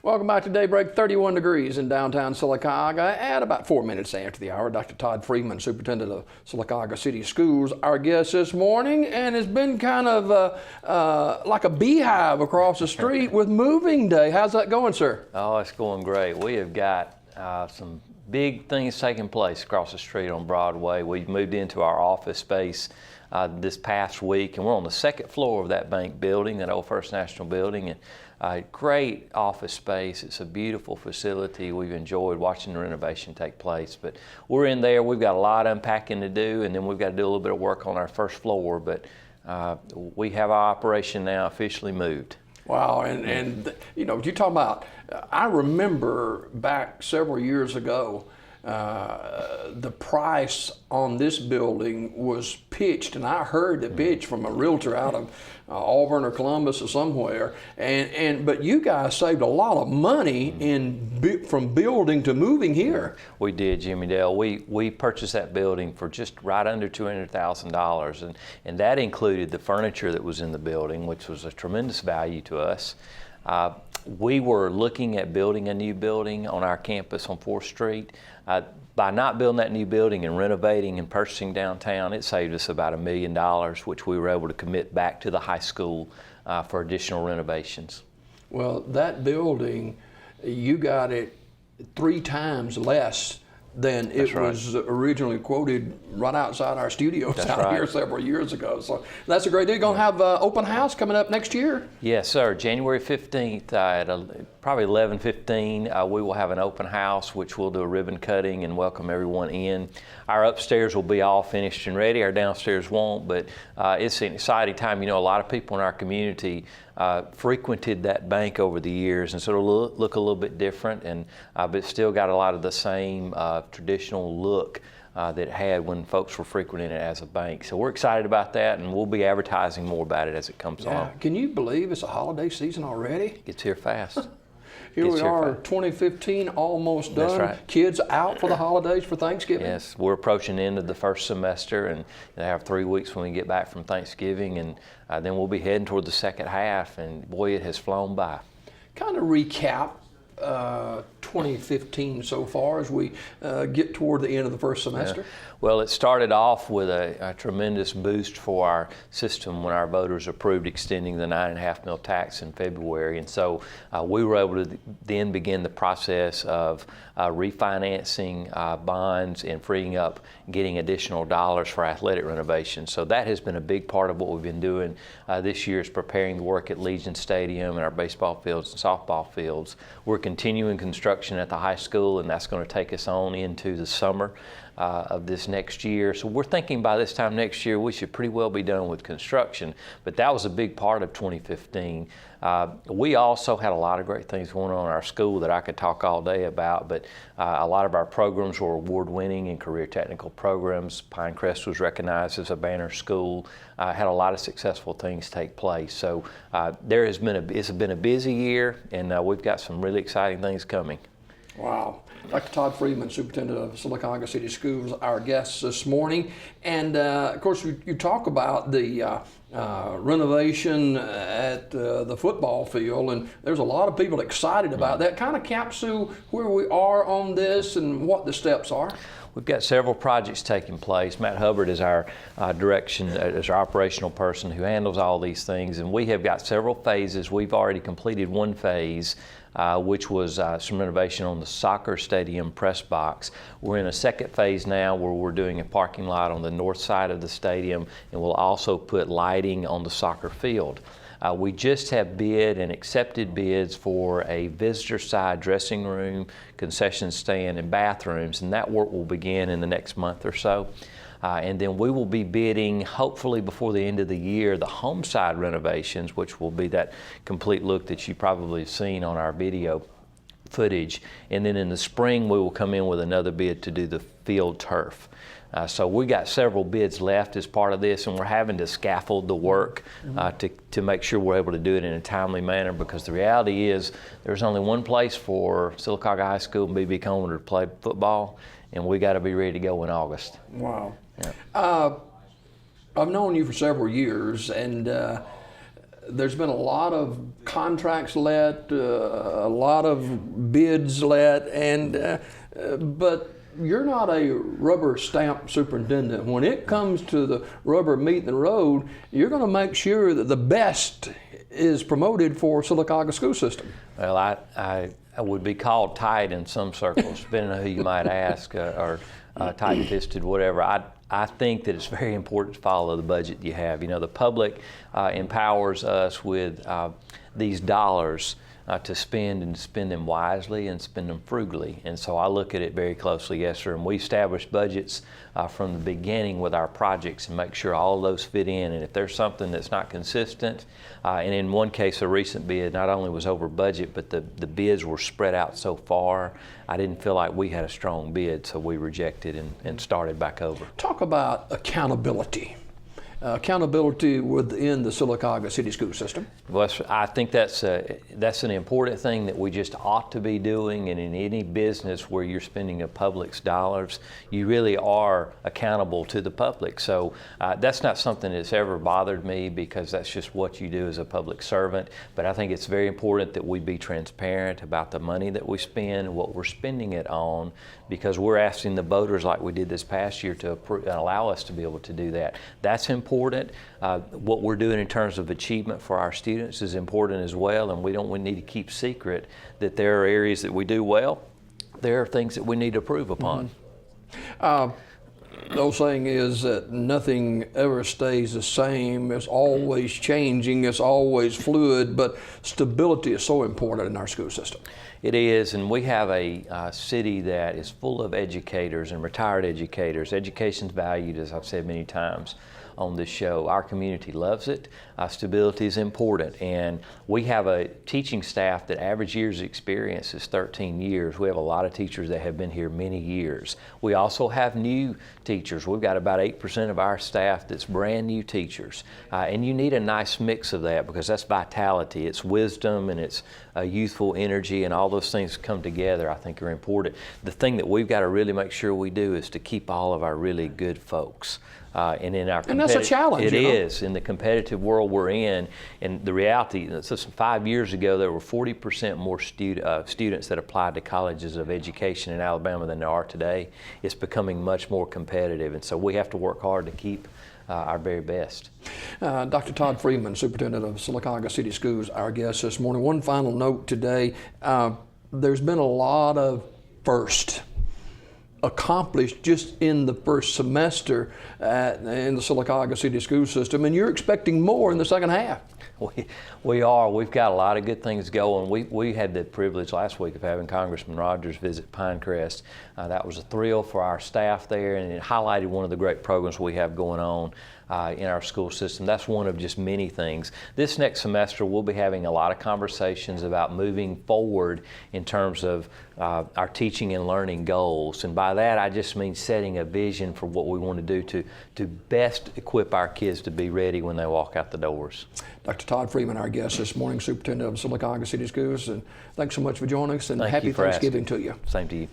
Welcome back to Daybreak. 31 degrees in downtown Sylacauga at about 4 minutes after the hour. Dr. Todd Freeman, Superintendent of Sylacauga City Schools, our guest this morning, and it's been kind of like a beehive across the street with moving day. How's that going, sir? Oh, it's going great. We have got some big things taking place across the street on Broadway. We moved into our office space this past week, and we're on the second floor of that bank building, that old First National building, and great office space. It's a beautiful facility. We've enjoyed watching the renovation take place, but we're in there. We've got a lot of unpacking to do, and then we've got to do a little bit of work on our first floor, but we have our operation now officially moved. Wow, and you know, you talk about, I remember back several years ago, the price on this building was pitched, and I heard the pitch from a realtor out of Auburn or Columbus or somewhere, but you guys saved a lot of money from building to moving here. We did, Jimmy Dale. We purchased that building for just right under $200,000, and that included the furniture that was in the building, which was a tremendous value to us. We were looking at building a new building on our campus on 4th Street. By not building that new building and renovating and purchasing downtown, it saved us about $1 million, which we were able to commit back to the high school for additional renovations. Well, that building, you got it 3 times less than it was originally quoted right outside our studios here several years ago. So that's a great deal. You're going to have an open house coming up next year? Yes, sir. January 15th at probably 11:15, we will have an open house, which we'll do a ribbon cutting and welcome everyone in. Our upstairs will be all finished and ready. Our downstairs won't, but it's an exciting time. You know, a lot of people in our community frequented that bank over the years, and so it'll look a little bit different, and but still got a lot of the same traditional look that it had when folks were frequenting it as a bank. So we're excited about that, and we'll be advertising more about it as it comes on. Can you believe it's a holiday season already? It gets here fast. Here we are, 2015, almost done. That's right. Kids out for the holidays for Thanksgiving? Yes, we're approaching the end of the first semester, and they have 3 weeks when we get back from Thanksgiving, and then we'll be heading toward the second half, and boy, it has flown by. Kind of recap 2015 so far as we get toward the end of the first semester. Yeah. Well, it started off with a tremendous boost for our system when our voters approved extending the 9.5 mil tax in February, and so we were able to then begin the process of refinancing bonds and freeing up, getting additional dollars for athletic renovations. So that has been a big part of what we've been doing this year, is preparing the work at Legion Stadium and our baseball fields and softball fields. We're continuing construction at the high school, and that's going to take us on into the summer of this next year. So we're thinking by this time next year we should pretty well be done with construction, but that was a big part of 2015. We also had a lot of great things going on in our school that I could talk all day about, but a lot of our programs were award-winning in career technical programs. Pinecrest was recognized as a banner school, had a lot of successful things take place. So it's been a busy year, and we've got some really exciting things coming. Wow. Dr. Todd Freeman, Superintendent of Sylacauga City Schools, our guest this morning. And of course, you talk about the renovation at the football field, and there's a lot of people excited about that. Kind of capsule where we are on this and what the steps are. We've got several projects taking place. Matt Hubbard is our as our operational person who handles all these things, and we have got several phases. We've already completed one phase, which was some renovation on the soccer stadium press box. We're in a second phase now where we're doing a parking lot on the north side of the stadium, and we'll also put lighting on the soccer field. We just have bid and accepted bids for a visitor side dressing room, concession stand, and bathrooms, and that work will begin in the next month or so. And then we will be bidding, hopefully before the end of the year, the home side renovations, which will be that complete look that you probably have seen on our video footage. And then in the spring, we will come in with another bid to do the field turf. So we got several bids left as part of this, and we're having to scaffold the work to make sure we're able to do it in a timely manner, because the reality is there's only one place for Sylacauga High School and B.B. Coleman to play football, and we got to be ready to go in August. Wow. Yeah. I've known you for several years, and there's been a lot of contracts let, a lot of bids let, and but you're not a rubber stamp superintendent. When it comes to the rubber meeting the road, you're going to make sure that the best is promoted for Sylacauga school system. Well, I would be called tight in some circles, depending on who you might ask, or tight-fisted, whatever. I think that it's very important to follow the budget you have. You know, the public empowers us with these dollars to spend, and to spend them wisely and spend them frugally. And so I look at it very closely, yes, sir. And we establish budgets from the beginning with our projects and make sure all of those fit in. And if there's something that's not consistent, and in one case, a recent bid not only was over budget, but the bids were spread out so far, I didn't feel like we had a strong bid, so we rejected and started back over. Talk about accountability. Accountability within the Sylacauga City School System. Well, I think that's an important thing that we just ought to be doing, and in any business where you're spending the public's dollars, you really are accountable to the public. So that's not something that's ever bothered me, because that's just what you do as a public servant. But I think it's very important that we be transparent about the money that we spend, what we're spending it on, because we're asking the voters, like we did this past year, to allow us to be able to do that. That's important. What we're doing in terms of achievement for our students is important as well, and we need to keep secret that there are areas that we do well. There are things that we need to improve upon. The old saying is that nothing ever stays the same. It's always changing. It's always fluid, but stability is so important in our school system. It is, and we have a city that is full of educators and retired educators. Education's valued, as I've said many times on this show. Our community loves it. Stability is important, and we have a teaching staff that average years of experience is 13 years. We have a lot of teachers that have been here many years. We also have new teachers. We've got about 8% of our staff that's brand new teachers, and you need a nice mix of that, because that's vitality. It's wisdom, and it's youthful energy, and all those things come together, I think, are important. The thing that we've got to really make sure we do is to keep all of our really good folks. And that's a challenge. It is, in the competitive world we're in. And the reality, so 5 years ago, there were 40% more students that applied to colleges of education in Alabama than there are today. It's becoming much more competitive, and so we have to work hard to keep our very best. Dr. Todd Freeman, Superintendent of Sylacauga City Schools, our guest this morning. One final note today. There's been a lot of first accomplished just in the first semester in the Sylacauga City School System, and you're expecting more in the second half. We are. We've got a lot of good things going. We had the privilege last week of having Congressman Rogers visit Pinecrest. That was a thrill for our staff there, and it highlighted one of the great programs we have going on in our school system. That's one of just many things. This next semester, we'll be having a lot of conversations about moving forward in terms of our teaching and learning goals. And by that, I just mean setting a vision for what we want to do to best equip our kids to be ready when they walk out the doors. Dr. Todd Freeman, our guest this morning, Superintendent of Sylacauga City Schools, and thanks so much for joining us, and Thank happy you for Thanksgiving asking. to you. Same to you.